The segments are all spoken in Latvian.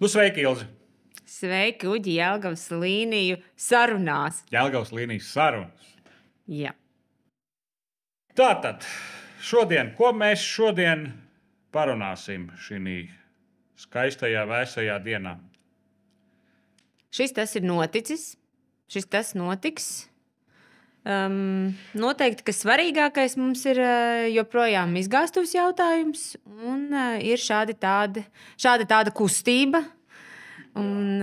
Nu, sveiki, Ilzi. Sveiki, Uģi, Jelgavas līniju sarunās. Jelgavas līnijas sarunas. Jā. Tātad, ko mēs šodien parunāsim šī skaistajā, vēsajā dienā? Šis tas ir noticis. Šis tas notiks. Noteikti, ka svarīgākais mums ir joprojām izgāstuves jautājums. Un ir šāda tāda kustība. Un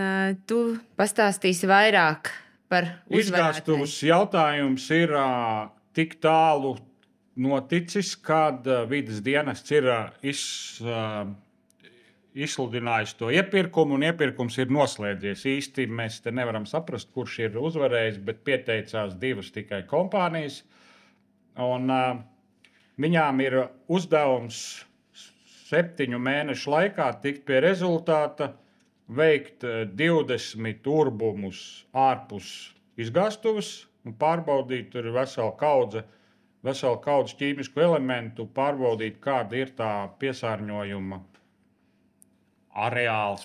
tu pastāstīsi vairāk par uzvarētājiem. Izgāstuves jautājums ir tik tālu noticis, kad vides dienests ir izsludinājis to iepirkumu, un iepirkums ir noslēdzies. Īsti mēs te nevaram saprast, kurš ir uzvarējis, bet pieteicās divas tikai kompānijas. Un viņām ir uzdevums 7 mēnešu laikā tikt pie rezultāta, veikt 20 urbumus ārpus izgāstuves un pārbaudīt, tur ir vesela kaudze ķīmisku elementu, pārbaudīt, kāda ir tā piesārņojuma areāls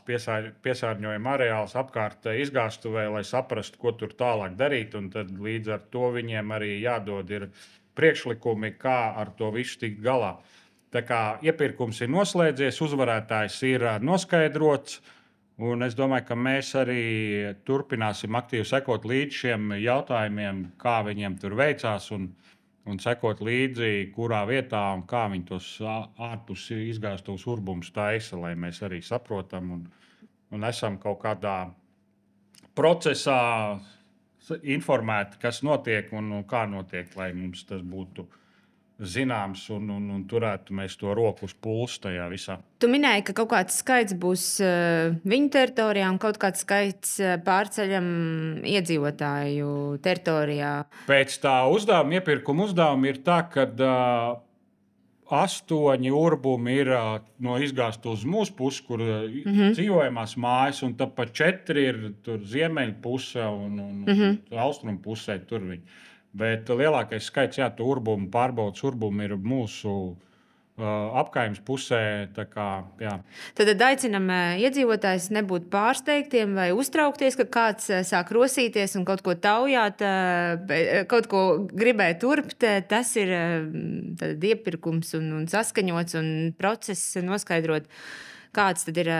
apkārt izgāstuvē, lai saprastu, ko tur tālāk darīt. Un tad līdz ar to viņiem arī jādod ir priekšlikumi, kā ar to visu tikt galā. Tā kā iepirkums ir noslēdzies, uzvarētājs ir noskaidrots. Un es domāju, ka mēs arī turpināsim aktīvi sekot līdz šiem jautājumiem, kā viņiem tur veicās, un sekot līdzi, kurā vietā un kā viņi tos ārpus izgāstuves urbumus taisa, lai mēs arī saprotam un esam kaut kādā procesā informēti, kas notiek un kā notiek, lai mums tas būtu zināms un turētu mēs to roku uz pulsu tajā visā. Tu minēji, ka kaut kāds skaits būs viņu teritorijā un kaut kāds skaits pārceļam iedzīvotāju teritorijā. Pēc tā iepirkuma uzdevuma ir tā, ka 8 urbumi ir no izgāstuves uz mūsu puses, kur dzīvojamās mājas, un tāpat 4 ir tur ziemeļu puse un austrumu pusē tur viņi. Bet lielākais skaits, to urbumu, pārbaudas urbumu ir mūsu apkaimes pusē. Tad aicinam iedzīvotājus nebūt pārsteigtiem vai uztraukties, ka kāds sāk rosīties un kaut ko taujāt, kaut ko gribēt turpt. Tas ir iepirkums un saskaņots un process noskaidrot, kāds tad ir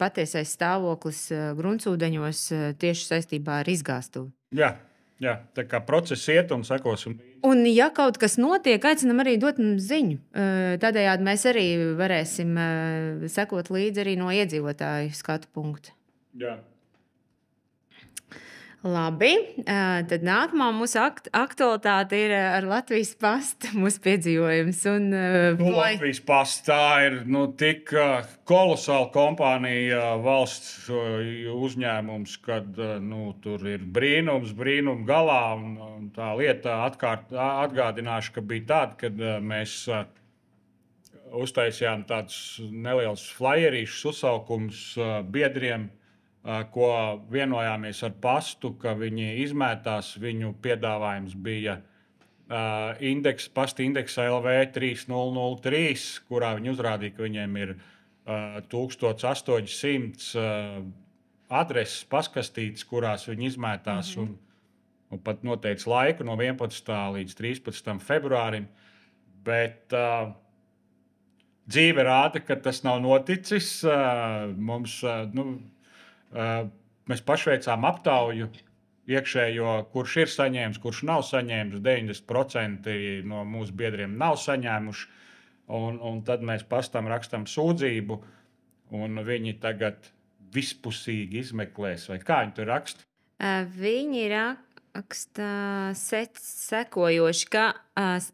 patiesais stāvoklis gruntsūdeņos tieši saistībā ar izgāstuvi. Jā, tā kā process iet un sekosim. Un, ja kaut kas notiek, aicinam arī dot mums ziņu. Tādējādi mēs arī varēsim sekot līdzi arī no iedzīvotāju skatu punktu. Jā. Labi, tad nākamā mūsu aktualitāte ir ar Latvijas pastu mūsu piedzīvojums. Latvijas pasts tā ir tik kolosāla kompānija, valsts uzņēmums, kad tur ir brīnums galā. Un tā lieta atgādināšu, ka bija tāda, kad mēs uztaisījām tādus nelielus flyerīšus uzsaukums biedriem, ko vienojāmies ar pastu, ka viņi izmētās. Viņu piedāvājums bija pasta indeksa LV 3003, kurā viņi uzrādīja, ka viņiem ir 1800 adreses paskastītas, kurās viņi izmētās, un pat noteica laiku no 11. līdz 13. februārim. Bet dzīve rāda, ka tas nav noticis. Mēs pašveicām aptauju iekšējo, kurš ir saņēmis, kurš nav saņēmis. 90% no mūsu biedriem nav saņēmuši. Un tad mēs pastam rakstam sūdzību, un viņi tagad vispusīgi izmeklēs. Vai kā viņi tur raksta? Viņi raksta sekojoši, ka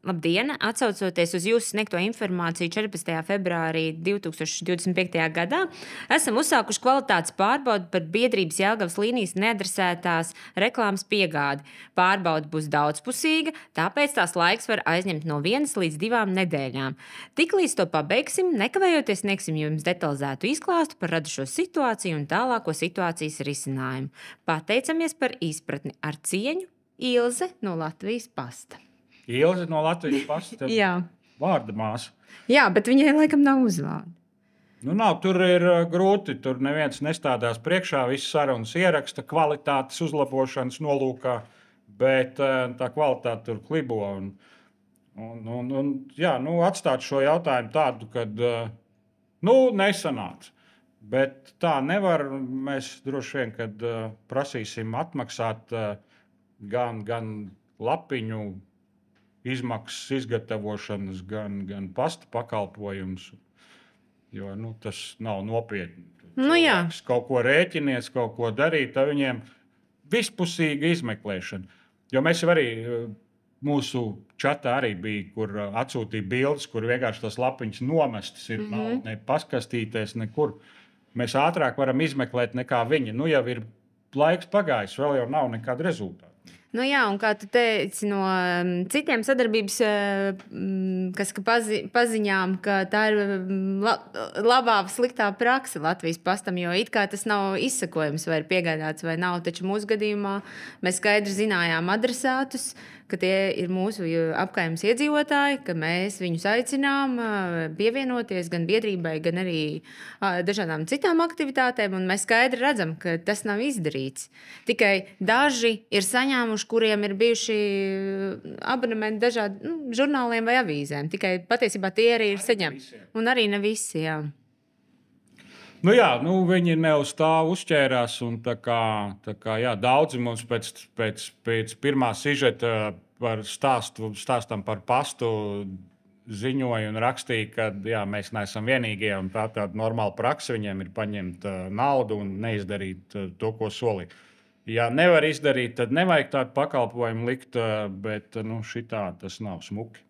labdien, atsaucoties uz jūsu sniegto informāciju 14. februārī 2025. gadā, esam uzsākuši kvalitātes pārbaudi par biedrības Jelgavas līnijas neadresētās reklāmas piegādi. Pārbaude būs daudzpusīga, tāpēc tās laiks var aizņemt no 1 līdz 2 nedēļām. Tiklīdz to pabeigsim, nekavējoties sniegsim jums detalizētu izklāstu par radušo situāciju un tālāko situācijas risinājumu. Pateicamies par izpratni. Ar cieņu, Ilze no Latvijas pasta. Ilze no Latvijas pasta? Jā. Vārda māsa. Jā, bet viņai laikam nav uzvārda. Nu, nav, tur ir grūti. Tur neviens nestādās priekšā. Visas sarunas ieraksta kvalitātes uzlabošanas nolūkā, bet tā kvalitāte tur klibo. Jā, atstāt šo jautājumu tādu, kad nesanāca. Bet tā nevar. Mēs droši vien, kad prasīsim atmaksāt gan lapiņu izmaksas izgatavošanas, gan pasta pakalpojumus. Jo tas nav nopietni. Jā. Kaut ko rēķinies, kaut ko darīt, tad viņiem vispusīga izmeklēšana. Jo mēs jau arī mūsu čatā arī bija, kur atsūtīja bildes, kur vienkārši tas lapiņas nomestas ir. Nav ne paskastīties nekur. Mēs ātrāk varam izmeklēt nekā viņi. Jau ir laiks pagājis, vēl jau nav nekāda rezultāta. Jā, un kā tu teici no citiem sadarbības paziņām, ka tā ir labā vai sliktā prakse Latvijas pastam, jo it kā tas nav izsakojams, vai ir piegādāts vai nav. Taču mūsu gadījumā mēs skaidri zinājām adresātus, ka tie ir mūsu apkaimes iedzīvotāji, ka mēs viņus aicinām pievienoties gan biedrībai, gan arī dažādām citām aktivitātēm. Mēs skaidri redzam, ka tas nav izdarīts. Tikai daži ir saņēmuši, kuriem ir bijuši abonementi dažādiem žurnāliem vai avīzēm. Tikai patiesībā tie arī ir saņemti. Un arī ne visi. Jā. Viņi ne uz tā uzķērās. Jā, daudzi mums pēc pirmā sižeta stāstam par pastu ziņoja un rakstīja, ka mēs neesam vienīgie. Tāda normāla praksa viņiem ir paņemt naudu un neizdarīt to, ko solīja. Ja nevar izdarīt, tad nevajag tādu pakalpojumu likt, bet šitā tas nav smuki.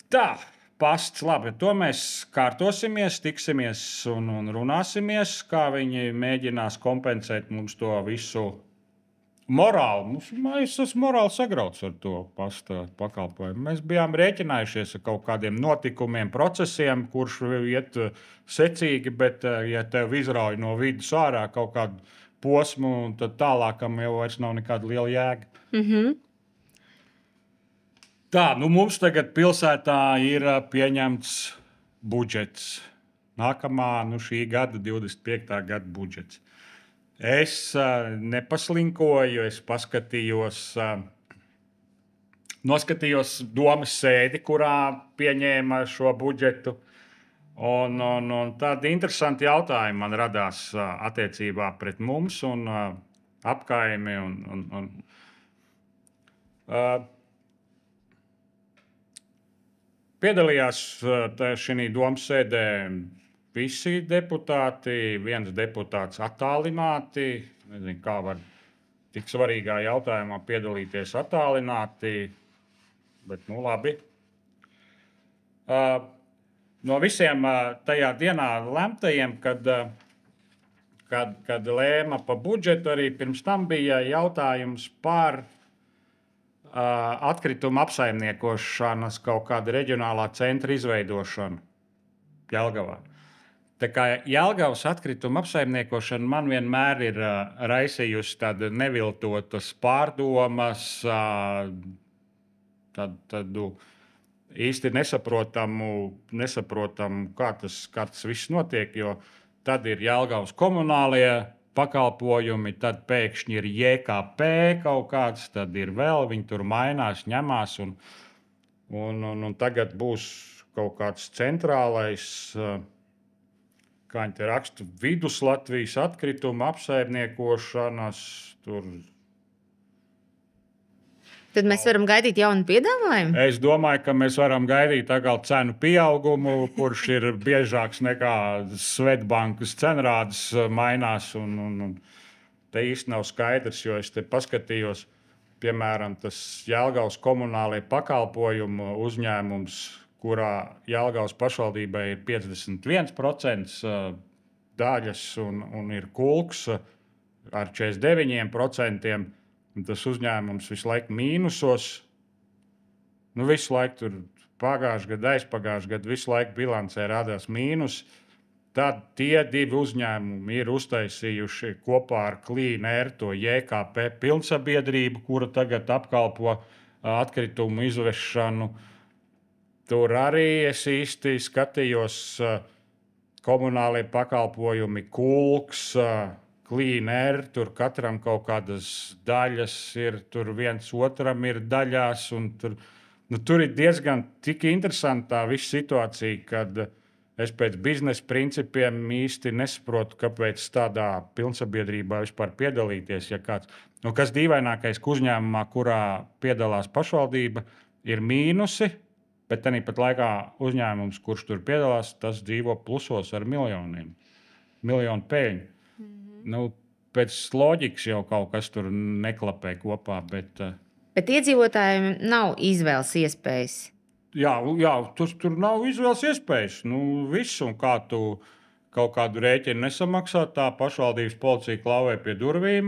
Tā. Pasts, labi, to mēs kārtosimies, tiksimies un runāsimies, kā viņi mēģinās kompensēt mums to visu morāli. Es esmu morāli sagrauts ar to pasta pakalpojumu. Mēs bijām rēķinājušies ar kaut kādiem notikumiem, procesiem, kurš iet secīgi, bet ja tev izrauj no vidus ārā kaut kādu posmu, tad tālākam jau vairs nav nekāda liela jēga. Tā, mums tagad pilsētā ir pieņemts budžets. Nākamā, šī gada 25. gada budžets. Es nepaslinkoju, es noskatījos domas sēdi, kurā pieņēma šo budžetu. Un tādi interesanti jautājumi man radās attiecībā pret mums un apkaimi. Piedalījās šajā domas sēdē visi deputāti, viens deputāts attālināti. Nezinu, kā var tik svarīgā jautājumā piedalīties attālināti, bet labi. No visiem tajā dienā lemtajiem, kad lēma par budžetu, arī pirms tam bija jautājums par atkrituma apsaimniekošanas kaut kāda reģionālā centra izveidošanu Jelgavā. Tā kā Jelgavas atkrituma apsaimniekošana man vienmēr ir raisījusi tādu neviltotas pārdomas, tādu īsti nesaprotamu, kā tas viss notiek, jo tad ir Jelgavas komunālie pakalpojumi, tad pēkšņi ir JKP kaut kāds, tad ir vēl, viņi tur mainās, ņemās, un tagad būs kaut kāds centrālais, kā viņi te raksta, Viduslatvijas atkrituma apsaimniekošanas tur. Tad mēs varam gaidīt jaunu piedāvājumu? Es domāju, ka mēs varam gaidīt atkal cenu pieaugumu, kurš ir biežāks nekā Svetbankas cenrādes mainās. Un te īsti nav skaidrs, jo es te paskatījos, piemēram, tas Jelgavas komunālie pakalpojumu uzņēmums, kurā Jelgavas pašvaldībai ir 51% daļas un ir Kulks ar 49%. Tas uzņēmums visu laiku mīnusos. Visu laiku tur pagājušajā gadā, aizpagājušajā gadā, visu laiku bilancē rādās mīnus. Tad tie divi uzņēmumi ir uztaisījuši kopā ar Clean Air to JKP pilnsabiedrību, kura tagad apkalpo atkritumu izvešanu. Tur arī es īsti skatījos, komunālie pakalpojumi, kulks, Clean Air, tur katram kaut kādas daļas ir, tur viens otram ir daļās, un tur ir diezgan tik interesanti tā visa situācija, kad es pēc biznesa principiem īsti nesaprotu, kāpēc tādā pilnsabiedrībā vispār piedalīties. Ja kas dīvainākais, ka uzņēmumā, kurā piedalās pašvaldība, ir mīnusi, bet tāpat laikā uzņēmums, kurš tur piedalās, tas dzīvo plusos ar miljoniem, miljonu peļņu. Pēc loģikas jau kaut kas tur neklapē kopā. Bet iedzīvotājiem nav izvēles iespējas. Jā, tur nav izvēles iespējas. Viss, un kā tu kaut kādu rēķinu nesamaksā, tā pašvaldības policija klauvē pie durvīm,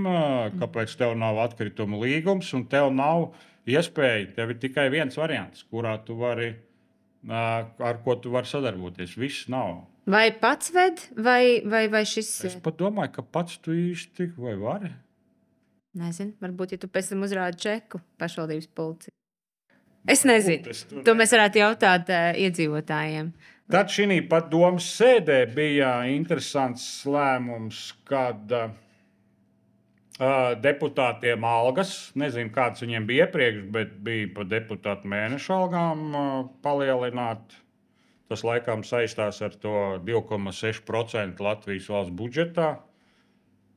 kāpēc tev nav atkritumu līgums, un tev nav iespēja. Tev ir tikai viens variants, kurā tu vari, ar ko tu vari sadarboties. Viss nav. Vai pats ved, vai šis? Es pat domāju, ka pats tu īsti vai vari. Nezinu, varbūt, ja tu pēc tam uzrādi čeku pašvaldības policija. Es nezinu. To mēs varētu jautāt iedzīvotājiem. Tad šī pat domas sēdē bija interesants lēmums, kad deputātiem algas, nezinu, kāds viņiem bija iepriekš, bet bija pa deputātu mēneša algām palielināt. Tas laikam saistās ar to 2,6% Latvijas valsts budžetā.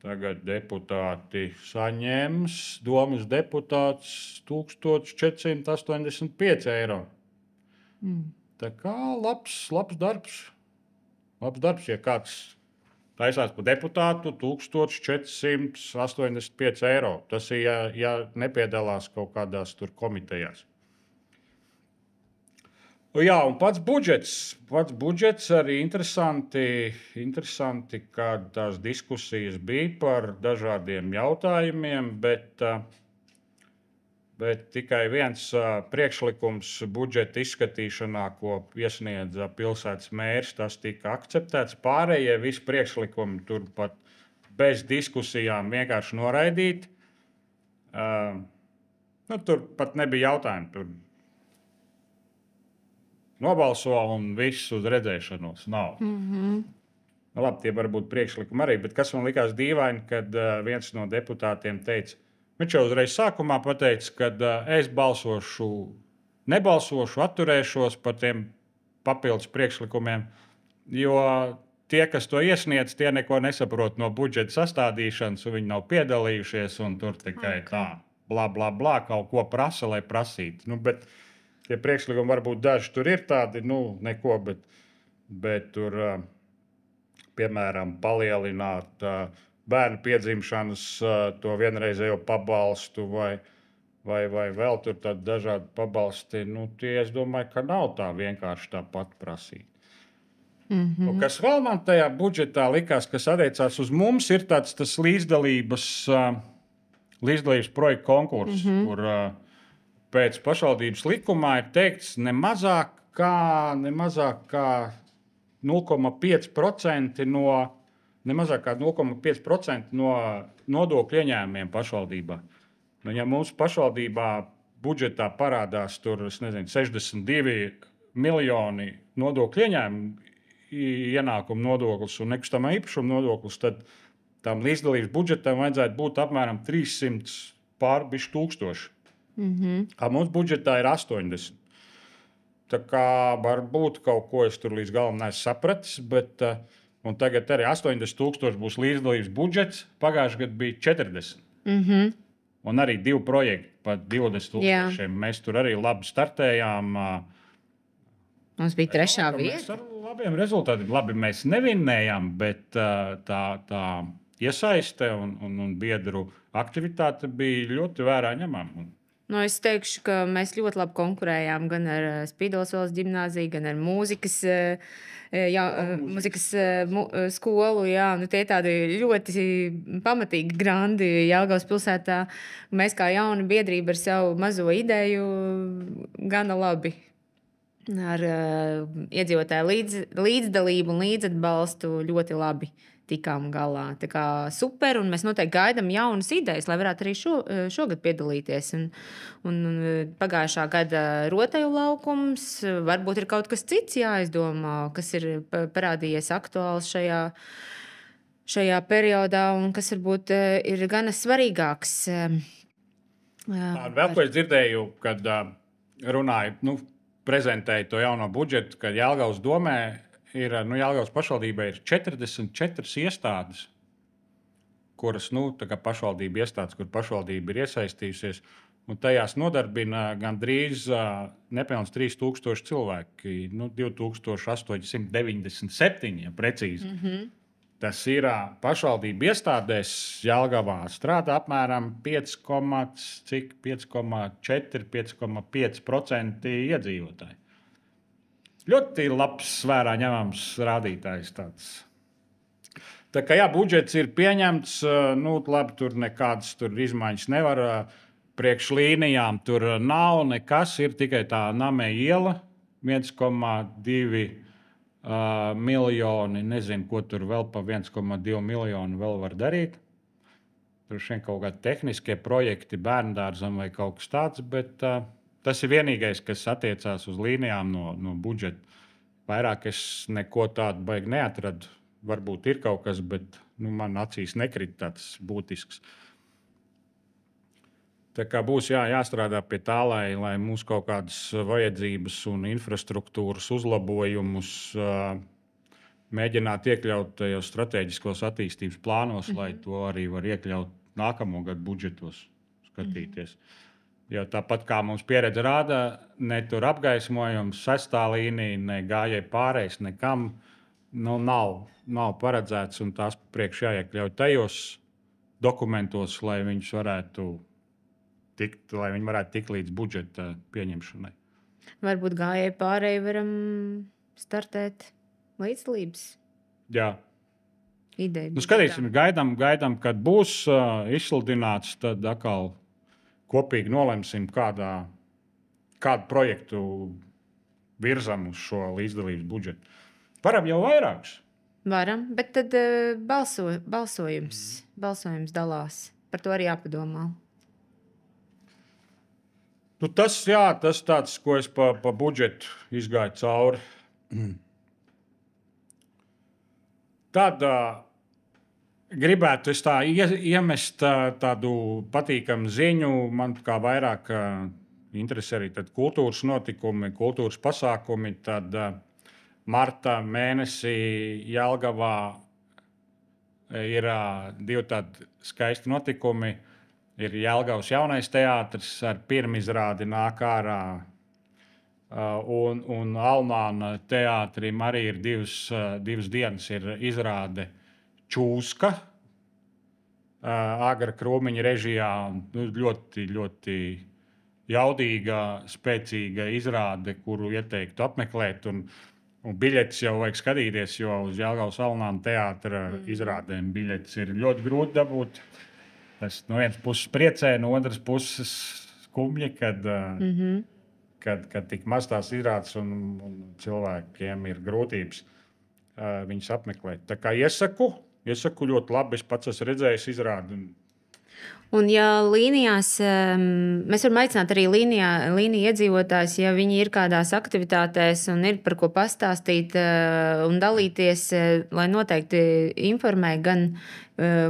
Tagad deputāti saņems, domas deputāts 1485 eiro. Tā kā labs darbs. Labs darbs, ja kāds taisās par deputātu 1485 eiro. Tas ir, ja nepiedalās kaut kādās tur komitejās. Jā, un pats budžets arī interesanti, kad tās diskusijas bija par dažādiem jautājumiem, bet tikai viens priekšlikums budžeta izskatīšanā, ko iesniedza pilsētas mērs, tas tika akceptēts. Pārējie visi priekšlikumi turpat bez diskusijām vienkārši noraidīti. Tur pat nebija jautājumu. Tur nobalso un viss uz redzēšanos nav. Labi, tie var būt priekšlikumi arī, bet kas man likās dīvaini, kad viens no deputātiem teica, viņš jau uzreiz sākumā pateica, ka es nebalsošu, atturēšos par tiem papildus priekšlikumiem, jo tie, kas to iesniedz, tie neko nesaprot no budžeta sastādīšanas, un viņi nav piedalījušies, un tur tikai tā, blā, blā, blā, kaut ko prasa, lai prasītu. Bet tie priekšlikumi varbūt daži tur ir tādi, neko, bet tur, piemēram, palielināt bērnu piedzimšanas to vienreizējo pabalstu vai vēl tur tādi dažādi pabalsti. Tie, es domāju, ka nav tā vienkārši tāpat prasīt. Un kas vēl man tajā budžetā likās, kas attiecās uz mums, ir tas līdzdalības projekta konkurss, kur pēc pašvaldības likumā ir teikts ne mazāk kā 0,5% no nodokļu ieņēmumiem pašvaldībā. Ja mums pašvaldībā budžetā parādās tur, 62 miljoni nodokļu ienākumu nodoklis un nekustamā īpašuma nodoklis, tad tam līdzdalības budžetam vajadzētu būt apmēram 300 pārbišķi tūkstoši. Mums budžetā ir 80. Tā kā varbūt kaut ko es tur līdz galam neesmu sapratis, bet tagad arī 80,000 būs līdzdalības budžets. Pagājušajā gadā bija 40. Un arī 2 projekti par 20,000. Mēs tur arī labi startējām. Mums bija 3. vieta. Ar labiem rezultātiem. Labi, mēs nevinnējām, bet tā iesaiste un biedru aktivitāte bija ļoti vērā ņemama. Es teikšu, ka mēs ļoti labi konkurējām gan ar Spīdolsvaldes ģimnāziju, gan ar mūzikas skolu. Jā. Tie tādi ļoti pamatīgi grandi Jelgavas pilsētā. Mēs kā jauna biedrība ar savu mazo ideju gana labi. Ar iedzīvotāju līdzdalību un līdzatbalstu ļoti labi tikām galā. Tā kā super, un mēs noteikti gaidām jaunas idejas, lai varētu arī šogad piedalīties. Un pagājušā gada rotaļu laukums, varbūt ir kaut kas cits jāizdomā, kas ir parādījies aktuāls šajā periodā, un kas varbūt ir gana svarīgāks. Vēl ko es dzirdēju, kad runāju, prezentēju to jauno budžetu, kad Jelgavas domē Jelgavas pašvaldībā ir 44 iestādes, kuras pašvaldība iestādes, kur pašvaldība ir iesaistījusies, un tajās nodarbina gandrīz nepilns 3000 cilvēki, 2897, ja precīzi. Tas ir pašvaldību iestādēs Jelgavā strādā apmēram 5,4–5,5% iedzīvotāji. Ļoti labs, vērā ņemams rādītājs tāds. Tā kā budžets ir pieņemts, labi, tur nekādas izmaiņas nevar. Priekš līnijām tur nav nekas, ir tikai tā Namē iela, 1,2 miljoni, nezinu, ko tur vēl pa 1,2 miljonu vēl var darīt. Tur šeit kaut kādi tehniskie projekti bērndārzam vai kaut kas tāds, bet tas ir vienīgais, kas attiecās uz līnijām no budžeta. Vairāk es neko tādu baigi neatradu. Varbūt ir kaut kas, bet man acīs nekrit tāds būtisks. Tā kā būs jāstrādā pie tā, lai mūsu kaut kādas vajadzības un infrastruktūras uzlabojumus mēģinātu iekļaut tajos strateģiskos attīstības plānos, lai to arī var iekļaut nākamo gadu budžetos skatīties. Jo tāpat kā mums pieredze rāda, ne tur apgaismojums, 6. līnija, ne gājēji pārējais, nekam nav paredzēts, un tās priekš jāiekļauj tajos dokumentos, lai viņus varētu tikt līdz budžeta pieņemšanai. Varbūt gājēji pārēji varam startēt līdzdalības. Jā. Ideja. Skatīsim, gaidām, kad būs izsludināts, tad atkal kopīgi nolemsim, kādu projektu virzam uz šo līdzdalības budžetu. Varam jau vairākus. Varam, bet tad balsojums dalās. Par to arī jāpadomā. Tas tāds, ko es pa budžetu izgāju cauri. Tad gribētu es tā iemest tādu patīkamu ziņu. Man kā vairāk interesē arī kultūras notikumi, kultūras pasākumi. Tad marta mēnesī Jelgavā ir 2 tādi skaisti notikumi. Ir Jelgavas jaunais teātris ar pirmizrādi nāk ārā. Un Almāna teātrim arī ir 2 dienas ir izrāde Čūska, Agra Krūmiņa režijā. Ļoti, ļoti jaudīga, spēcīga izrāde, kuru ieteiktu apmeklēt. Un biļetes jau vajag skatīties, jo uz Jelgavas Almāna teātra izrādēm biļetes ir ļoti grūti dabūt. Tas no vienas puses priecē, no otras puses skumji, kad tik maz tās izrādes un cilvēkiem ir grūtības viņus apmeklēt. Tā kā iesaku ļoti labi. Es pats esmu redzējis izrādi. Un ja līnijās, mēs varam aicināt arī līniju iedzīvotājus, ja viņi ir kādās aktivitātēs un ir par ko pastāstīt un dalīties, lai noteikti informē gan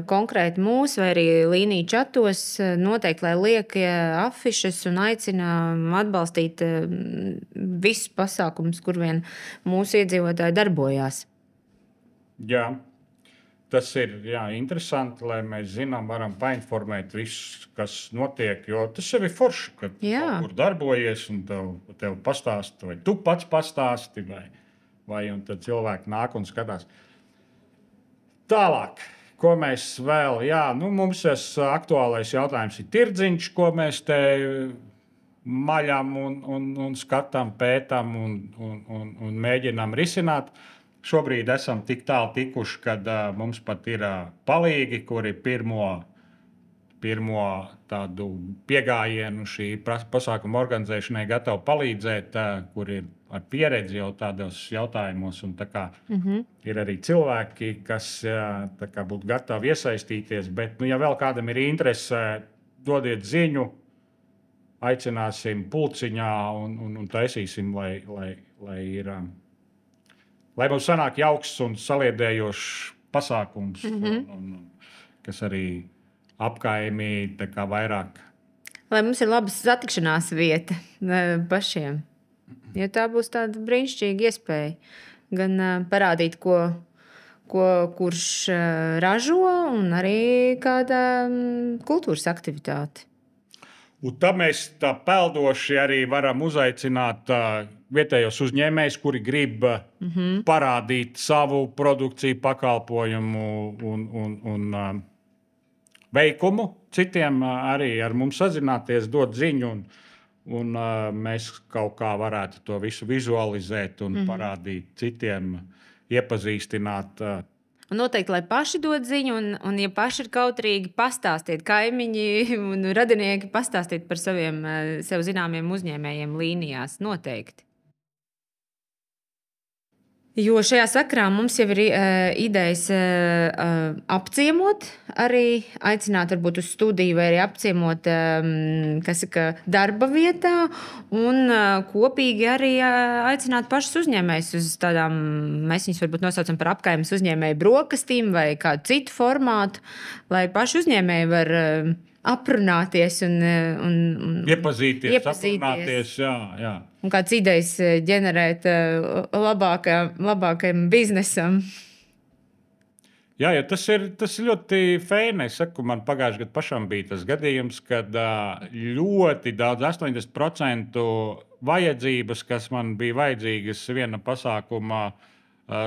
konkrēti mūs vai arī līniju čatos, noteikti, lai liek afišas un aicina atbalstīt visus pasākumus, kur vien mūsu iedzīvotāji darbojās. Jā. Tas ir interesanti, lai mēs zinām, varam painformēt visus, kas notiek. Jo tas jau ir forši, kad kaut kur darbojies un tev pastāsta, vai tu pats pastāsti, vai un tad cilvēki nāk un skatās. Tālāk, ko mēs vēl? Mums tas aktuālais jautājums ir tirdziņš, ko mēs te maļam un skatām, pētām un mēģinām risināt. Šobrīd esam tik tālu tikuši, kad mums pat ir palīgi, kuri pirmo tādu piegājienu šī pasākuma organizēšanai gatavi palīdzēt, kur ir ar pieredzi jau tādos jautājumos. Un tā kā ir arī cilvēki, kas tā kā būtu gatavi iesaistīties. Bet, ja vēl kādam ir interese, dodiet ziņu, aicināsim pulciņā un taisīsim, lai mums sanāk jauks un saliedējošs pasākums, kas arī apkaimī tā kā vairāk. Lai mums ir laba satikšanās vieta pašiem. Jo tā būs tāda brīnišķīga iespēja gan parādīt, kurš ražo, un arī kāda kultūras aktivitāte. Un tad mēs tā peldoši arī varam uzaicināt vietējos uzņēmējus, kuri grib parādīt savu produkciju, pakalpojumu un veikumu. Citiem arī ar mums sazināties, dot ziņu, un mēs kaut kā varētu to visu vizualizēt un parādīt citiem, iepazīstināt. Un noteikti, lai paši dod ziņu, un ja paši ir kautrīgi, pastāstiet kaimiņi un radinieki, pastāstiet par saviem sev zināmiem uzņēmējiem līnijās. Noteikti. Jo šajā sakrā mums jau ir idejas apciemot, arī aicināt varbūt uz studiju vai arī apciemot darba vietā un kopīgi arī aicināt pašus uzņēmējus uz tādām, mēs viņus varbūt nosaucam par apkaimes uzņēmēju brokastīm vai kādu citu formātu, lai paši uzņēmēji var aprunāties un iepazīties. Aprunāties, jā. Un kāds idejas ģenerēt labākajam biznesam. Jā, tas ir ļoti fēni. Es saku, man pagājušajā gadā pašam bija tas gadījums, kad ļoti daudz, 80% vajadzības, kas man bija vajadzīgas viena pasākuma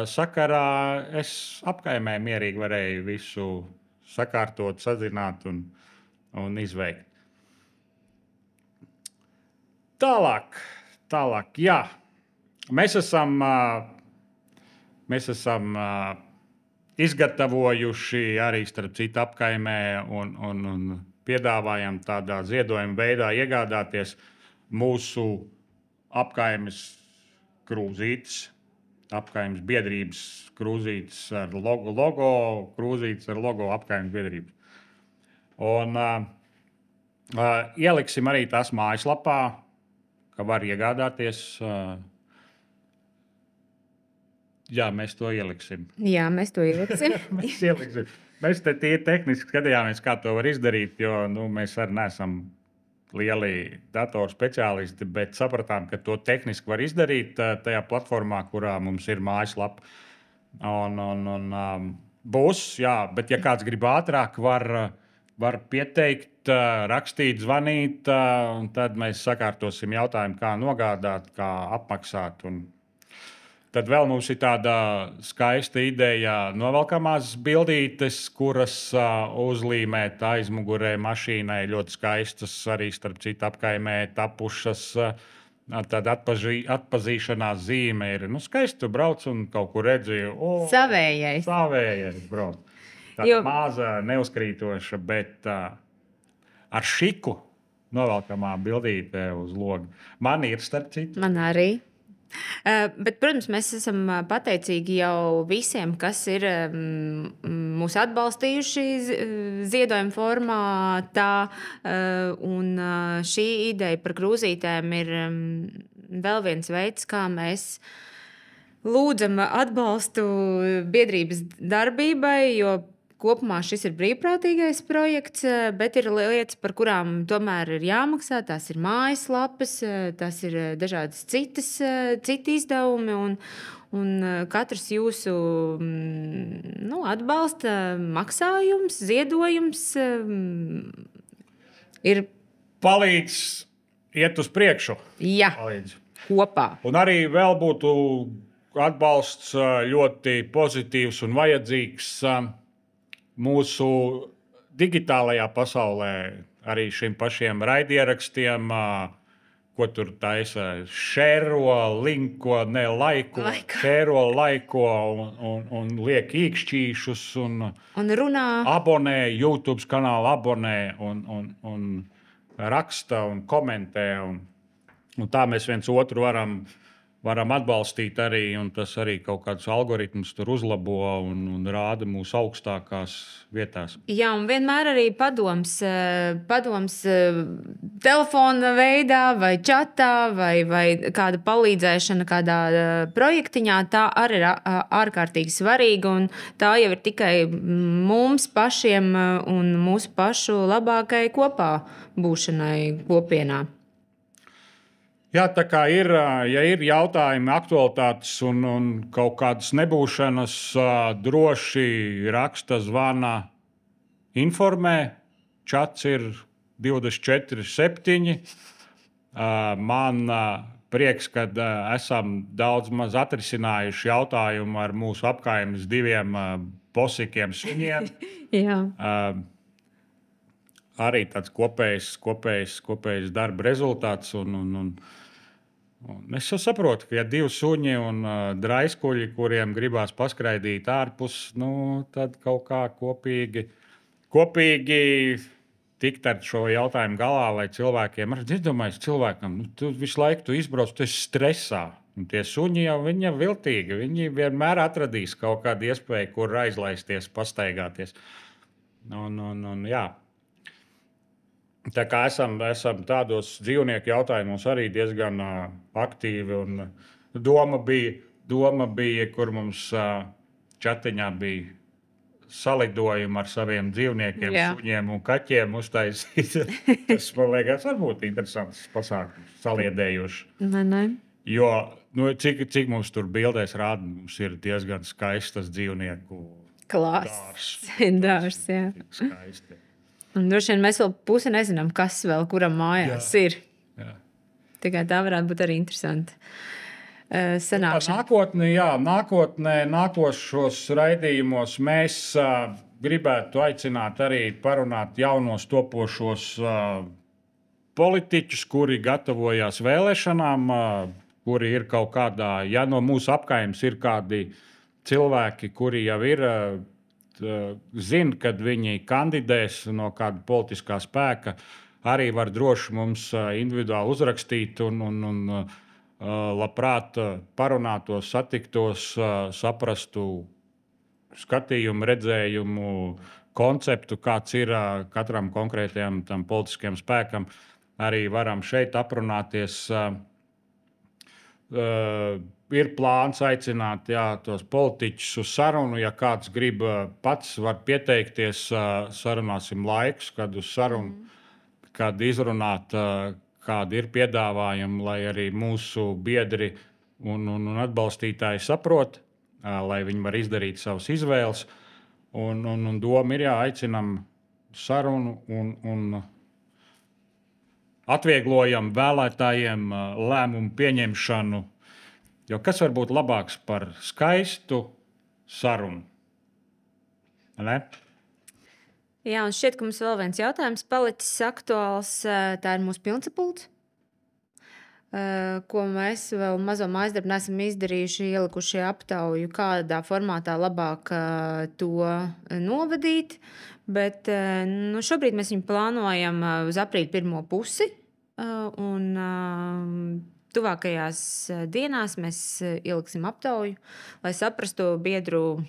sakarā, es apkaimē mierīgi varēju visu sakārtot, sazināt un izveikt. Tālāk, jā. Mēs esam izgatavojuši arī starp citu apkaimē un piedāvājam tādā ziedojuma veidā iegādāties mūsu apkaimes krūzītes, apkaimes biedrības krūzītes ar logo, krūzītes ar logo apkaimes biedrības. Un ieliksim arī tās mājaslapā, ka var iegādāties. Jā, mēs to ieliksim. Jā, mēs to ieliksim. Mēs te tehniski skatījāmies, kā to var izdarīt, jo mēs arī neesam lieli datoru speciālisti, bet sapratām, ka to tehniski var izdarīt tajā platformā, kurā mums ir mājaslapa. Būs, jā, bet ja kāds grib ātrāk, var pieteikt, rakstīt, zvanīt, un tad mēs sakārtosim jautājumu, kā nogādāt, kā apmaksāt. Tad vēl mums ir tāda skaista ideja novelkamās bildītes, kuras uzlīmēt aizmugurē mašīnai ļoti skaistas, arī starp citu apkaimē tapušas. Tāda atpazīšanās zīme ir. Skaisti tu brauc un kaut kur redzi. Savējais brauc. Tāda maza, neuzkrītoša, bet ar šiku novelkamā bildīte uz logu. Man ir starp citu. Man arī. Bet, protams, mēs esam pateicīgi jau visiem, kas ir mūs atbalstījuši ziedojuma formātā. Un šī ideja par krūzītēm ir vēl viens veids, kā mēs lūdzam atbalstu biedrības darbībai, jo kopumā šis ir brīvprātīgais projekts, bet ir lietas, par kurām tomēr ir jāmaksā. Tās ir mājaslapas, tās ir dažādas citi izdevumi, un katrs jūsu atbalsta maksājums, ziedojums ir palīdz iet uz priekšu. Jā, palīdz. Kopā. Un arī vēl būtu atbalsts ļoti pozitīvs un vajadzīgs mūsu digitālajā pasaulē, arī šiem pašiem raidierakstiem, ko tur taisa, šēro, linko, ne laiko, šēro, laiko un liek īkšķīšus un runā. Abonē, YouTube kanālu abonē un raksta un komentē. Un tā mēs viens otru varam atbalstīt arī, un tas arī kaut kādus algoritmus tur uzlabo un rāda mūsu augstākās vietās. Jā, un vienmēr arī padoms telefona veidā vai čatā vai kāda palīdzēšana kādā projektiņā, tā arī ir ārkārtīgi svarīga, un tā jau ir tikai mums pašiem un mūsu pašu labākai kopā būšanai kopienā. Jā, tā kā ir, ja ir jautājumi, aktualitātes un kaut kādas nebūšanas, droši raksta, zvana, informē. Čats ir 24/7. Man prieks, ka esam daudz maz atrisinājuši jautājumu ar mūsu apkaimes 2 posīkiem suņiem. Jā. Arī tāds kopējs darba rezultāts. Es jau saprotu, ka ja 2 suņi un draiskuļi, kuriem gribās paskraidīt ārpus, tad kaut kā kopīgi tikt ar šo jautājumu galā, lai cilvēkiem ir izdomājis, tu visu laiku izbrauc, tu esi stresā. Un tie suņi jau viņi viltīgi, viņi vienmēr atradīs kaut kādu iespēju, kur aizlaisties, pastaigāties. Jā. Tā kā esam tādos dzīvnieku jautājumos arī diezgan aktīvi. Doma bija, kur mums čatiņā bija salidojumi ar saviem dzīvniekiem, suņiem un kaķiem uztaisīt. Tas, man liekas, varbūt interesants pasākums, saliedējošs. Ne. Jo, cik mums tur bildēs rāda, mums ir diezgan skaistas dzīvnieku dārs. Jā. Skaisti. Un droši vien mēs vēl pusi nezinām, kas vēl kuram mājās ir. Jā. Tikai tā varētu būt arī interesanti sanākšana. Nākošos raidījumos mēs gribētu aicināt arī parunāt jaunos topošos politiķus, kuri gatavojās vēlēšanām, kuri ir kaut kādā, ja no mūsu apkaimes ir kādi cilvēki, kuri jau ir zina, kad viņi kandidēs no kāda politiskā spēka, arī var droši mums individuāli uzrakstīt un labprāt parunātos, satiktos, saprastu skatījumu, redzējumu, konceptu, kāds ir katram konkrētajam tam politiskajam spēkam. Arī varam šeit aprunāties. Ir plāns aicināt tos politiķus uz sarunu. Ja kāds grib pats, var pieteikties. Sarunāsim laikus, kad uz sarunu, kad izrunāt, kādi ir piedāvājumi, lai arī mūsu biedri un atbalstītāji saprot, lai viņi var izdarīt savas izvēles. Un doma ir aicinām sarunu un atvieglojam vēlētājiem lēmumu pieņemšanu. Jo kas var būt labāks par skaistu sarunu? Ne? Jā, un šķiet, ka mums vēl viens jautājums palicis aktuāls. Tā ir mūsu pilnsapulce, ko mēs vēl mazo mājasdarbu neesam izdarījuši, ielikuši aptauju, kādā formātā labāk to novadīt. Bet šobrīd mēs viņu plānojam uz aprīļa 1. pusi. Tuvākajās dienās mēs ieliksim aptauju, lai saprastu biedru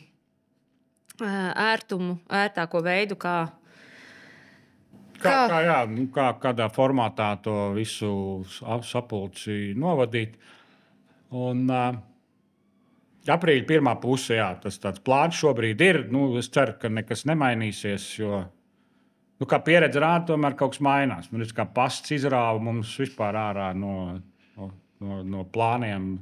ērtumu, ērtāko veidu, kādā formātā to visu sapulci novadīt. Un aprīļa 1. puse, tas tāds plāns šobrīd ir. Es ceru, ka nekas nemainīsies, jo kā pieredze rāda, tomēr kaut kas mainās. Kā pasts izrāva mums vispār ārā no plāniem.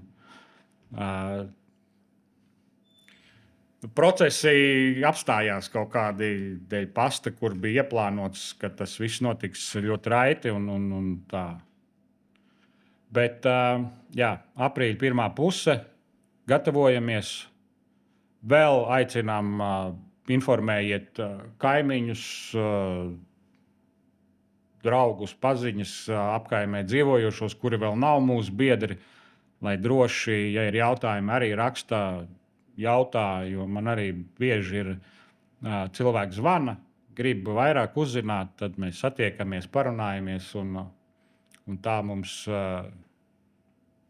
Procesi apstājās kaut kādi dēļ pasta, kur bija ieplānots, ka tas viss notiks ļoti raiti un tā. Bet aprīļa 1. puse, gatavojamies. Vēl aicinām, informējiet kaimiņus, draugus, paziņas, apkaimē dzīvojošos, kuri vēl nav mūsu biedri, lai droši, ja ir jautājumi, arī jautā, jo man arī bieži ir cilvēki zvana, grib vairāk uzzināt, tad mēs satiekamies, parunājamies, un tā mums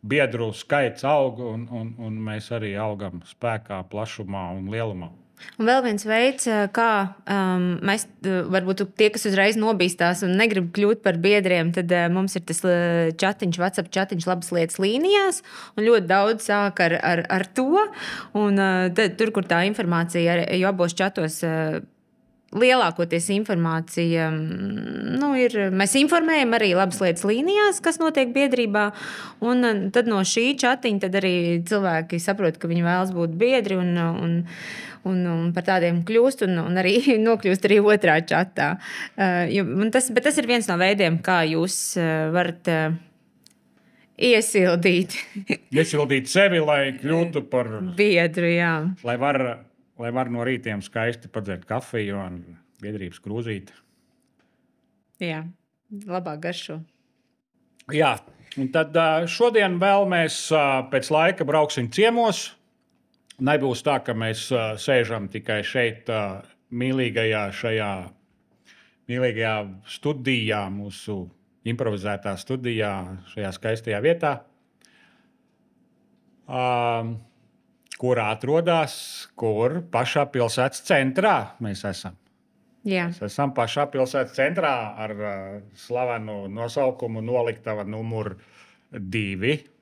biedru skaits aug, un mēs arī augam spēkā, plašumā un lielumā. Un vēl viens veids, kā mēs, varbūt tie, kas uzreiz nobīstās un negrib kļūt par biedriem, tad mums ir tas čatiņš, WhatsApp čatiņš labas lietas līnijās, un ļoti daudz sāk ar to. Un tad, tur, kur tā informācija, jo abos čatos lielākoties informācija ir. Mēs informējam arī labas lietas līnijās, kas notiek biedrībā. Un tad no šī čatiņa tad arī cilvēki saprot, ka viņi vēlas būt biedri un par tādiem kļūst un arī nokļūst arī otrā čatā. Bet tas ir viens no veidiem, kā jūs varat iesildīt sevi, lai kļūtu par biedru, jā. Lai var no rītiem skaisti padzert kafiju un biedrības krūzīti. Jā, labāk garšo. Jā, un tad šodien vēl mēs pēc laika brauksim ciemos. Nebūs tā, ka mēs sēžam tikai šeit mīlīgajā studijā, mūsu improvizētā studijā, šajā skaistajā vietā. Kurā atrodas, kur pašā pilsētas centrā mēs esam. Jā. Mēs esam pašā pilsētas centrā ar slavenu nosaukumu Noliktava numur 2.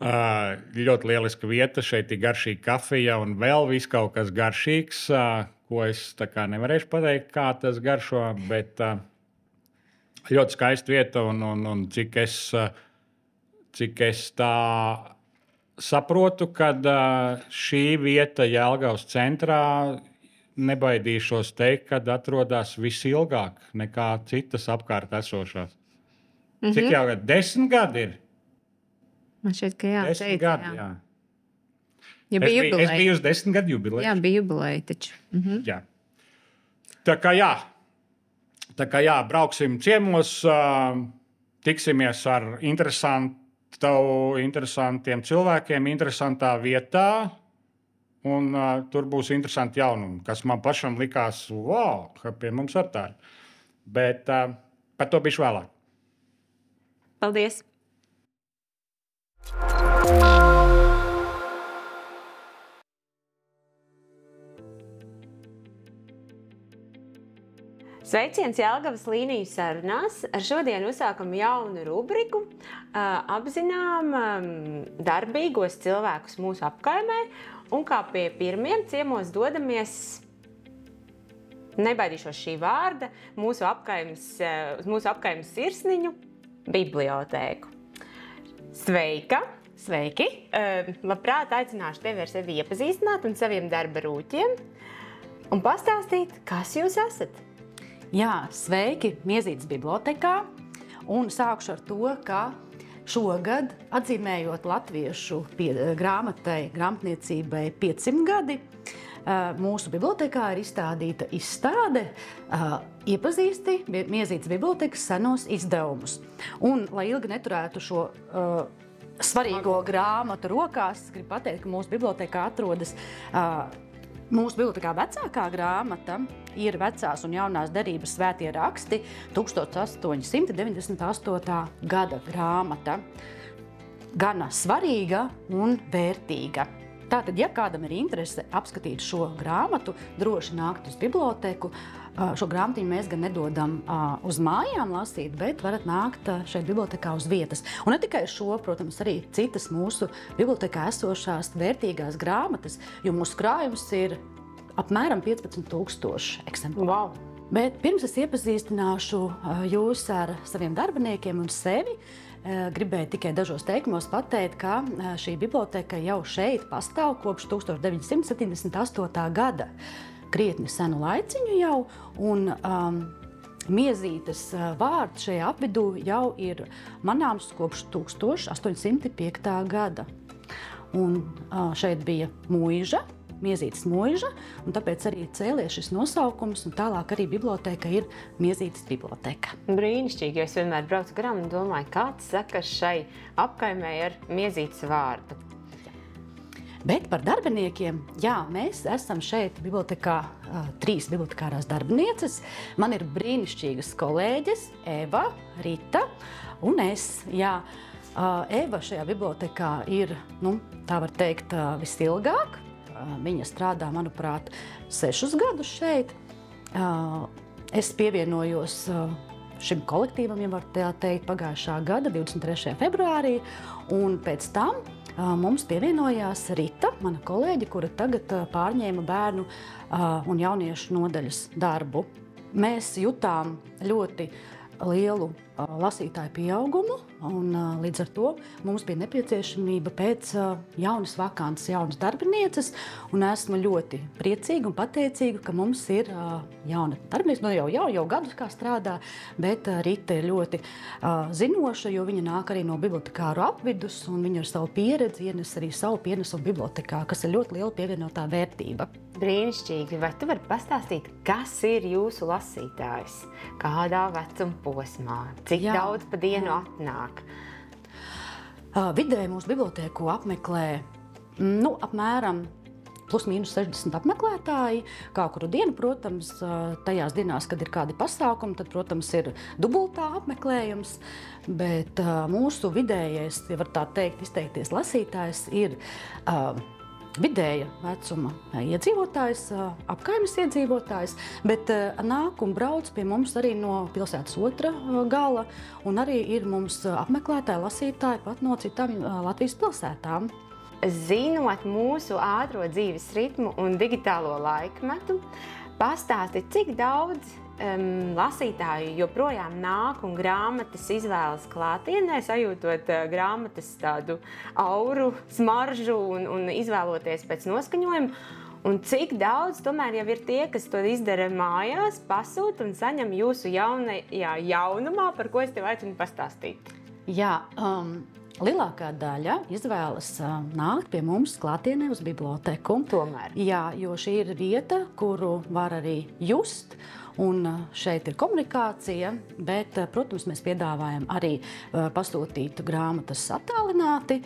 Ļoti lieliska vieta, šeit ir garšīga kafija un vēl viss kaut kas garšīgs, ko es tā kā nevarēšu pateikt, kā tas garšo, bet ļoti skaista vieta un cik es tā saprotu, ka šī vieta Jelgavas centrā nebaidīšos teikt, kad atrodas visilgāk nekā citas apkārt esošās. Cik jau 10 gadi ir? Man šķiet, ka jā. 10 gadi, jā. Ja bija jubileja. Es biju uz 10 gadu jubileju. Jā, bija jubileja taču. Jā. Tā kā jā, brauksim ciemos, tiksimies ar interesantiem cilvēkiem, interesantā vietā, un tur būs interesanti jaunumi, kas man pašam likās, wow, ka pie mums ar tā ir. Bet par to bišķi vēlāk. Paldies! Sveiciens Jelgavas līniju sarunās. Ar šodien uzsākam jaunu rubriku. Apzinām darbīgos cilvēkus mūsu apkaimē un kā pie pirmiem ciemos dodamies, nebaidīšos šī vārda, mūsu apkaimes sirsniņu bibliotēku. Sveika! Sveiki! Labprāt aicināšu tevi ar sevi iepazīstināt un saviem darba rūķiem un pastāstīt, kas jūs esat. Jā, sveiki Miezītes bibliotekā, un sākšu ar to, ka šogad, atzīmējot latviešu grāmatniecībai 500 gadi, mūsu bibliotekā ir izstādīta izstāde iepazīsti Miezītes bibliotekas senos izdevumus. Un, lai ilgi neturētu šo svarīgo grāmatu rokās, gribu pateikt, ka mūsu bibliotekā atrodas Mūsu bibliotekā vecākā grāmata ir Vecās un jaunās derības svētie raksti 1898. gada grāmata. Gana svarīga un vērtīga. Tātad, ja kādam ir interese apskatīt šo grāmatu, droši nākt uz biblioteku. Šo grāmatiņu mēs gan nedodam uz mājām lasīt, bet varat nākt šeit bibliotekā uz vietas. Un ne tikai šo, protams, arī citas mūsu bibliotekā esošās vērtīgās grāmatas, jo mūsu krājums ir apmēram 15,000 eksemplāru. Wow. Bet pirms es iepazīstināšu jūs ar saviem darbiniekiem un sevi, gribēju tikai dažos teikumos pateikt, ka šī biblioteka jau šeit pastāv kopš 1978. gada. Krietni senu laiciņu jau, un Miezītes vārds šajā apvidū jau ir manāms kopš 1805. gada. Un šeit bija muiža, Miezītes muiža, un tāpēc arī cēlies šis nosaukums, un tālāk arī biblioteka ir Miezītes biblioteka. Brīnišķīgi, jo es vienmēr braucu garām un domāju, kāds sakas šai apkaimē ar Miezītes vārdu. Bet par darbiniekiem, jā, mēs esam šeit bibliotekā 3 bibliotekārās darbinieces. Man ir brīnišķīgas kolēģes Eva, Rita un es. Jā, Eva šajā bibliotekā ir, tā var teikt, visilgāk. Viņa strādā, manuprāt, 6 gadus šeit. Es pievienojos šim kolektīvam, ja var teikt, pagājušā gada 23. februārī, un pēc tam mums pievienojās Rita, mana kolēģe, kura tagad pārņēma bērnu un jauniešu nodaļas darbu. Mēs jutām ļoti lielu lasītāju pieaugumu, un līdz ar to mums bija nepieciešamība pēc jaunas vakances, jaunas darbinieces, un esmu ļoti priecīga un pateicīga, ka mums ir jauna darbiniece, jau gadus kā strādā, bet Rita ir ļoti zinoša, jo viņa nāk arī no bibliotekāru apvidus, un viņa ar savu pieredzi ienes arī savu pienesumu bibliotekā, kas ir ļoti liela pievienotā vērtība. Brīnišķīgi, vai tu vari pastāstīt, kas ir jūsu lasītājs? Kādā vecuma posmā? Cik daudz pa dienu atnāk? Vidēji mūsu bibliotēku apmeklē apmēram plus mīnus 60 apmeklētāji. Kā kuru dienu, protams, tajās dienās, kad ir kādi pasākumi, tad, protams, ir dubultā apmeklējums. Bet mūsu vidējais, ja var tā teikt, izteikties lasītājs ir vidēja vecuma iedzīvotājs, apkaimes iedzīvotājs, bet nāk un brauc pie mums arī no pilsētas otra gala, un arī ir mums apmeklētāji, lasītāji pat no citām Latvijas pilsētām. Zinot mūsu ātro dzīves ritmu un digitālo laikmetu, pastāsti, cik daudz lasītāji joprojām nāk un grāmatas izvēlas klātienē, sajūtot grāmatas tādu auru, smaržu un izvēloties pēc noskaņojuma. Un cik daudz tomēr jau ir tie, kas to izdara mājās, pasūta un saņem jūsu jaunumā, par ko es tev aicinu pastāstīt? Jā, lielākā daļa izvēlas nākt pie mums klātienē uz biblioteku. Tomēr. Jā, jo šī ir vieta, kuru var arī just. Un šeit ir komunikācija, bet, protams, mēs piedāvājam arī pasūtīt grāmatas attālināti.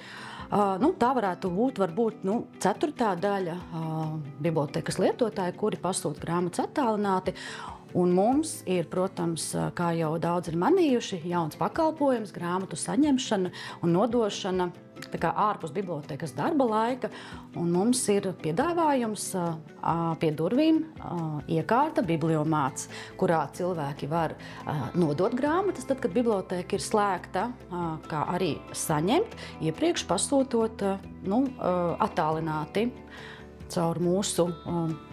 Tā varētu būt varbūt ceturtā daļa bibliotekas lietotāji, kuri pasūta grāmatas attālināti. Un mums ir, protams, kā jau daudz ir manījuši, jauns pakalpojums, grāmatu saņemšana un nodošana ārpus bibliotekas darba laika. Un mums ir piedāvājums pie durvīm iekārta bibliomāts, kurā cilvēki var nodot grāmatas, tad, kad biblioteka ir slēgta, kā arī saņemt, iepriekš pasūtot attālināti caur mūsu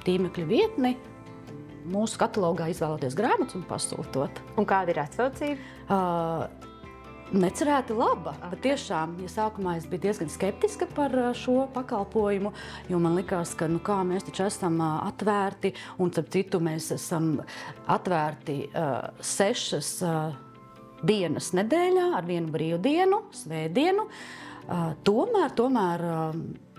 tīmekļa vietni. Mūsu katalogā izvēloties grāmatas un pasūtot. Un kāda ir atsaucība? Necerēti laba. Patiešām, ja sākumā es biju diezgan skeptiska par šo pakalpojumu, jo man likās, ka kā mēs taču esam atvērti, un starp citu mēs esam atvērti 6 dienas nedēļā ar vienu brīvdienu, svētdienu. Tomēr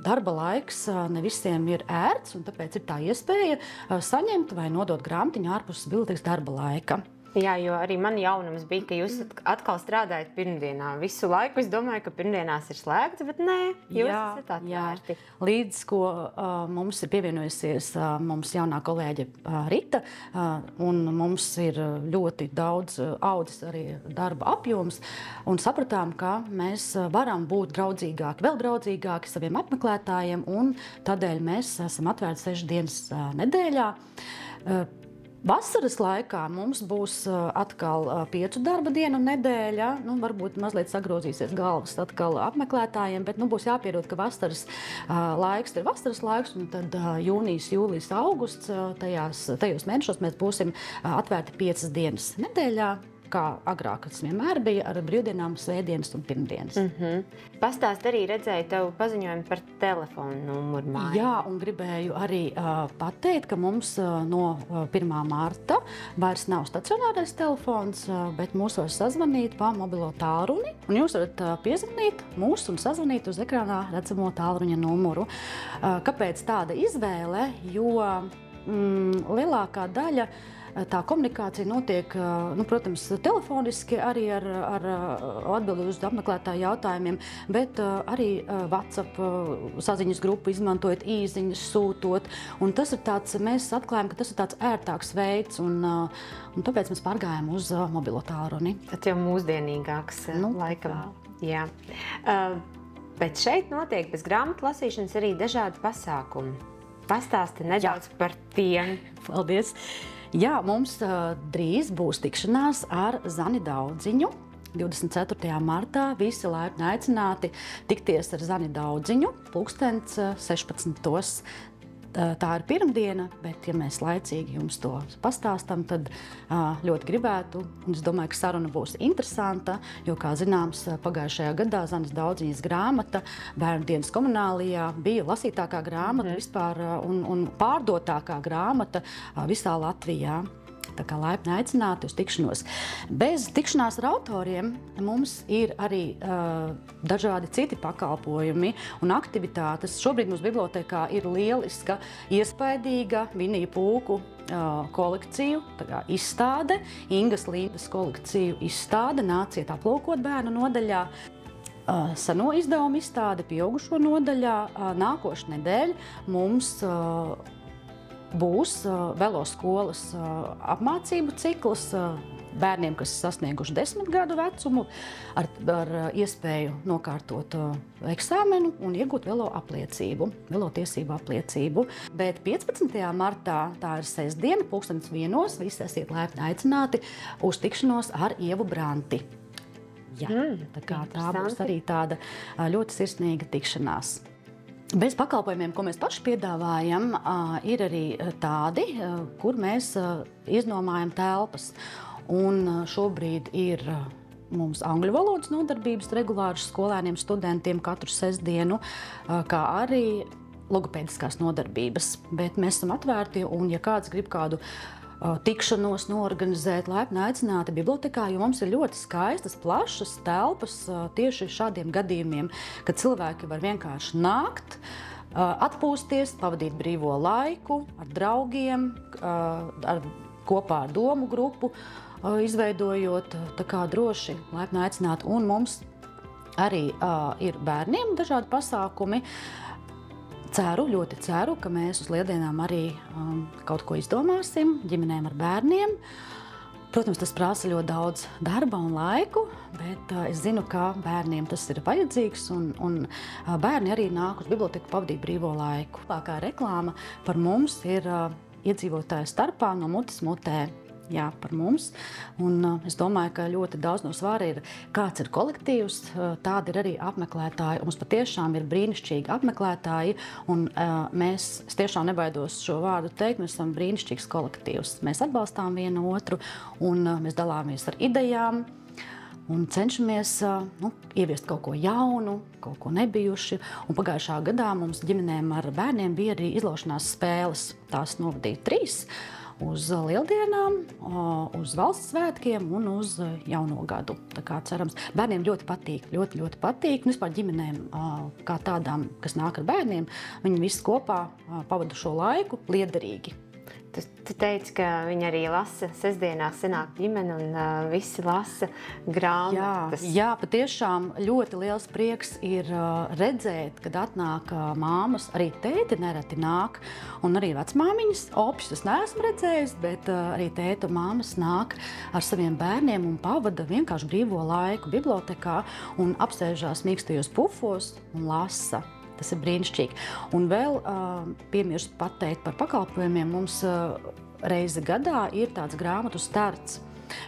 darba laiks ne visiem ir ērts, un tāpēc ir tā iespēja saņemt vai nodot grāmatiņu ārpus bibliotekas darba laika. Jā, jo arī man jaunums bija, ka jūs atkal strādājat pirmdienā. Visu laiku es domāju, ka pirmdienās ir slēgts, bet nē, jūs esat atvērti. Līdz ko mums ir pievienojusies mums jaunā kolēģe Rita, un mums ir ļoti daudz audzis arī darba apjoms, un sapratām, ka mēs varam būt draudzīgāki, vēl draudzīgāki saviem apmeklētājiem, un tādēļ mēs esam atvērti 6 dienas nedēļā. Vasaras laikā mums būs atkal 5 darba dienu nedēļa. Varbūt mazliet sagrozīsies galvas atkal apmeklētājiem, bet būs jāpierod, ka vasaras laiks ir vasaras laiks, un tad jūnijas, jūlijas, augusts, tajos mēnešos mēs būsim atvērti 5 dienas nedēļā. kā agrāk tas vienmēr bija, ar brīvdienām, svētdienas un pirmdienas. Pastāst arī, redzēju tev paziņojumu par telefonu numuru māju. Jā, un gribēju arī pateikt, ka mums no 1. marta vairs nav stacionārais telefons, bet mūs var sazvanīt pa mobilo tālruni. Un jūs varat piezvanīt mūs un sazvanīt uz ekrānā redzamo tālruņa numuru. Kāpēc tāda izvēle? Jo lielākā daļa tā komunikācija notiek, protams, telefoniski arī ar atbildi uz apmeklētāju jautājumiem, bet arī WhatsApp saziņas grupu izmantojot, īziņas sūtot. Un tas ir tāds, mēs atklājam, ka tas ir tāds ērtāks veids, un tāpēc mēs pārgājām uz mobilo tālruni. Tas jau mūsdienīgāks laikam. Jā. Bet šeit notiek bez grāmatu lasīšanas arī dažādi pasākumi. Pastāsti nedaudz par tiem. Paldies! Jā, mums drīz būs tikšanās ar Zani Daudziņu. 24. martā visi laipni aicināti tikties ar Zani Daudziņu, pulkstens 16. Tā ir pirmdiena, bet ja mēs laicīgi jums to pastāstam, tad ļoti gribētu. Un es domāju, ka saruna būs interesanta, jo, kā zināms, pagājušajā gadā Zanes Daudziņas grāmata Bērnu dienas komunālijā bija lasītākā grāmata vispār un pārdotākā grāmata visā Latvijā. Tā kā laipni aicināti uz tikšanos. Bez tikšanās ar autoriem mums ir arī dažādi citi pakalpojumi un aktivitātes. Šobrīd mums bibliotēkā ir lieliska, iespaidīga Vinija Pūku kolekciju izstāde, Ingas Līndas kolekciju izstāde. Nāciet aplūkot bērnu nodaļā. Seno izdevumu izstāde pieaugušo nodaļā. Nākošu nedēļu mums būs veloskolas apmācību cikls bērniem, kas sasnieguši 10 gadu vecumu, ar iespēju nokārtot eksāmenu un iegūt velo apliecību, velotiesību apliecību. Bet 15. martā, tā ir sestdiena, 12:00, visi esiet laipni aicināti uz tikšanos ar Ievu Branti. Jā, tā būs arī tāda ļoti sirsnīga tikšanās. Bez pakalpojumiem, ko mēs paši piedāvājam, ir arī tādi, kur mēs iznomājam telpas. Un šobrīd ir mums angļu valodas nodarbības regulāras skolēniem, studentiem katru sestdienu, kā arī logopēdiskās nodarbības. Bet mēs esam atvērti, un ja kāds grib kādu tikšanos noorganizēt, laipni aicināti bibliotekā, jo mums ir ļoti skaistas, plašas telpas tieši šādiem gadījumiem, kad cilvēki var vienkārši nākt, atpūsties, pavadīt brīvo laiku ar draugiem, kopā ar domu grupu, izveidojot, tā kā droši laipni aicināti. Un mums arī ir bērniem dažādi pasākumi. Ļoti ceru, ka mēs uz Lieldienām arī kaut ko izdomāsim ģimenēm ar bērniem. Protams, tas prasa ļoti daudz darba un laiku, bet es zinu, ka bērniem tas ir vajadzīgs, un bērni arī nāk uz biblioteku pavadīt brīvo laiku. Labākā reklāma par mums ir iedzīvotāju starpā no mutes mutē. Jā, par mums. Un es domāju, ka ļoti daudz no svāra ir, kāds ir kolektīvs, tādi ir arī apmeklētāji. Mums patiešām ir brīnišķīgi apmeklētāji, un es tiešām nebaidos šo vārdu teikt, mēs esam brīnišķīgs kolektīvs. Mēs atbalstām vienu otru, un mēs dalāmies ar idejām, un cenšamies ieviest kaut ko jaunu, kaut ko nebijuši. Un pagājušā gadā mums ģimenēm ar bērniem bija arī izlaušanās spēles. Tās novadīja 3. Uz Lieldienām, uz valsts svētkiem un uz jauno gadu. Tā kā cerams, bērniem ļoti patīk, ļoti patīk. Un vispār ģimenēm, kā tādām, kas nāk ar bērniem, viņi visi kopā pavada šo laiku liederīgi. Tu teici, ka viņi arī lasa sestdienās, sanāk ģimene un visi lasa grāmatas. Jā, patiešām ļoti liels prieks ir redzēt, kad atnāk māmas, arī tēti nereti nāk, un arī vecmāmiņas. Opšus es neesmu redzējis, bet arī tēta māmas nāk ar saviem bērniem un pavada vienkārši brīvo laiku bibliotekā un apsēžās mīkstajos pufos un lasa. Tas ir brīnišķīgi. Un vēl piemirst pateikt par pakalpojumiem. Mums reizi gadā ir tāds grāmatu starts.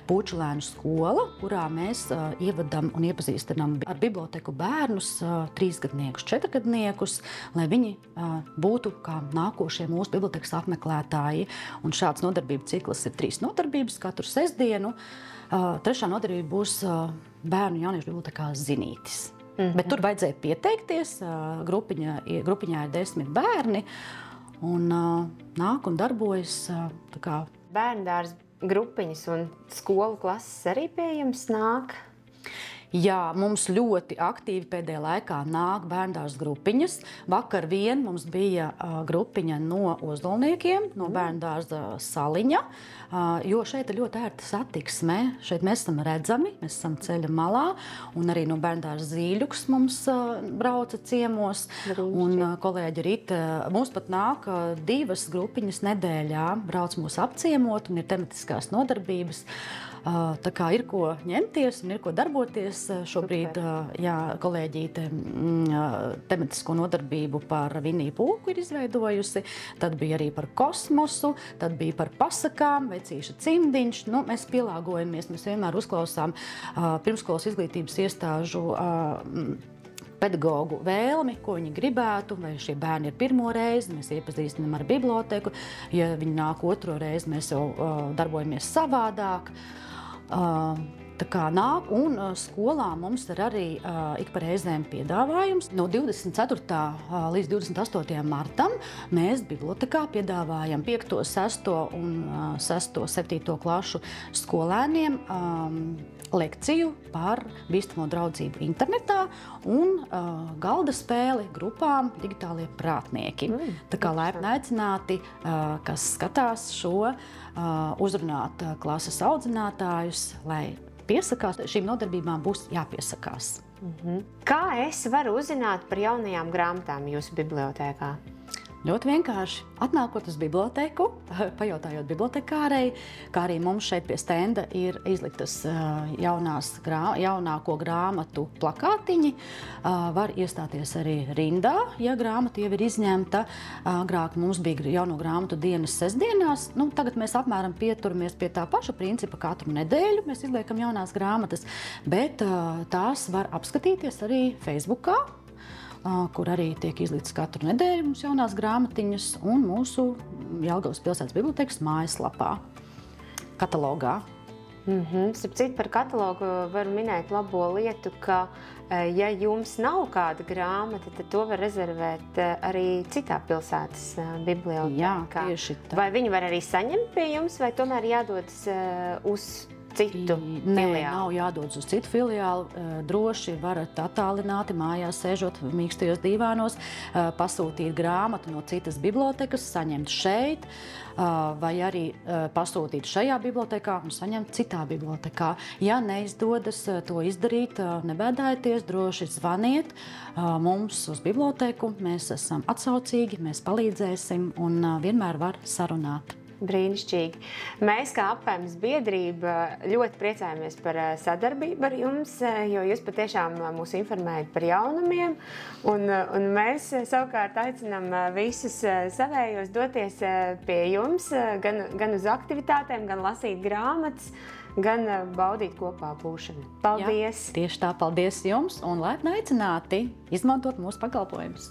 Pučulēnu skola, kurā mēs ievadam un iepazīstinām ar biblioteku bērnus, 3-gadniekus, 4-gadniekus, lai viņi būtu kā nākošie mūsu bibliotekas apmeklētāji. Un šāds nodarbību cikls ir 3 nodarbības katru sestdienu. 3. nodarbība būs bērnu jauniešu bibliotekā Zinītis. Bet tur vajadzēja pieteikties, grupiņā ir 10 bērni, un nāk un darbojas tā kā. Bērndārs grupiņas un skolu klases arī pie jums nāk? Jā, mums ļoti aktīvi pēdējā laikā nāk bērndārs grupiņas. Vakar vien mums bija grupiņa no Ozdolniekiem, no bērndārza Saliņa, jo šeit ir ļoti ērta satiksme. Šeit mēs esam redzami, mēs esam ceļa malā, un arī no bērndārza Zīļuks mums brauca ciemos. Un kolēģi Rita, mums pat nāk 2 grupiņas nedēļā, brauc mūs apciemot, un ir tematiskās nodarbības. Tā kā ir ko ņemties un ir ko darboties. Šobrīd kolēģīte tematisko nodarbību par Viniju Pūku ir izveidojusi. Tad bija arī par kosmosu, tad bija par pasakām, vecīša cimdiņš. Mēs pielāgojamies, mēs vienmēr uzklausām pirmskolas izglītības iestāžu pedagogu vēlmi, ko viņi gribētu, vai šie bērni ir pirmo reizi, mēs iepazīstinām ar biblioteku. Ja viņi nāk otro reizi, mēs jau darbojamies savādāk. Tā kā nāk, un skolā mums ir arī ik pa reizēm piedāvājums. No 24. līdz 28. martam mēs bibliotekā piedāvājam 5., 6. un 6., 7. klašu skolēniem lekciju par bīstamo draudzību internetā un galda spēli grupām Digitālie prātnieki. Tā kā laipni aicināti, kas skatās šo, uzrunāt klases audzinātājus, lai piesakās. Šīm nodarbībām būs jāpiesakās. Kā es varu uzzināt par jaunajām grāmatām jūsu bibliotēkā? Ļoti vienkārši. Atnākot uz biblioteku, pajautājot bibliotekārei, kā arī mums šeit pie stenda ir izliktas jaunāko grāmatu plakātiņi. Var iestāties arī rindā, ja grāmata jau ir izņemta. Agrāk mums bija jauno grāmatu dienas sestdienās. Tagad mēs apmēram pieturamies pie tā paša principa katru nedēļu. Mēs izliekam jaunās grāmatas, bet tās var apskatīties arī Facebookā, kur arī tiek izliktas katru nedēļu mums jaunās grāmatiņas, un mūsu Jelgavas pilsētas bibliotekas mājaslapā, katalogā. Starp citu, par katalogu varu minēt labo lietu, ka, ja jums nav kāda grāmata, tad to var rezervēt arī citā pilsētas bibliotekā. Jā, tieši tā. Vai viņi var arī saņemt pie jums, vai tomēr jādodas uz citu filiāli? Nav jādodas uz citu filiāli. Droši varat attālināti mājās sēžot mīkstajos dīvānos, pasūtīt grāmatu no citas bibliotekas, saņemt šeit, vai arī pasūtīt šajā bibliotekā un saņemt citā bibliotekā. Ja neizdodas to izdarīt, nebēdājieties, droši zvaniet mums uz biblioteku. Mēs esam atsaucīgi, mēs palīdzēsim un vienmēr var sarunāt. Brīnišķīgi. Mēs, kā Apvaimes biedrība, ļoti priecājamies par sadarbību ar jums, jo jūs patiešām mūs informējat par jaunumiem. Un mēs savukārt aicinām visus savējos doties pie jums, gan uz aktivitātēm, gan lasīt grāmatas, gan baudīt kopā būšanu. Paldies! Jā, tieši tā, paldies jums un laipni aicināti izmantot mūsu pakalpojumus.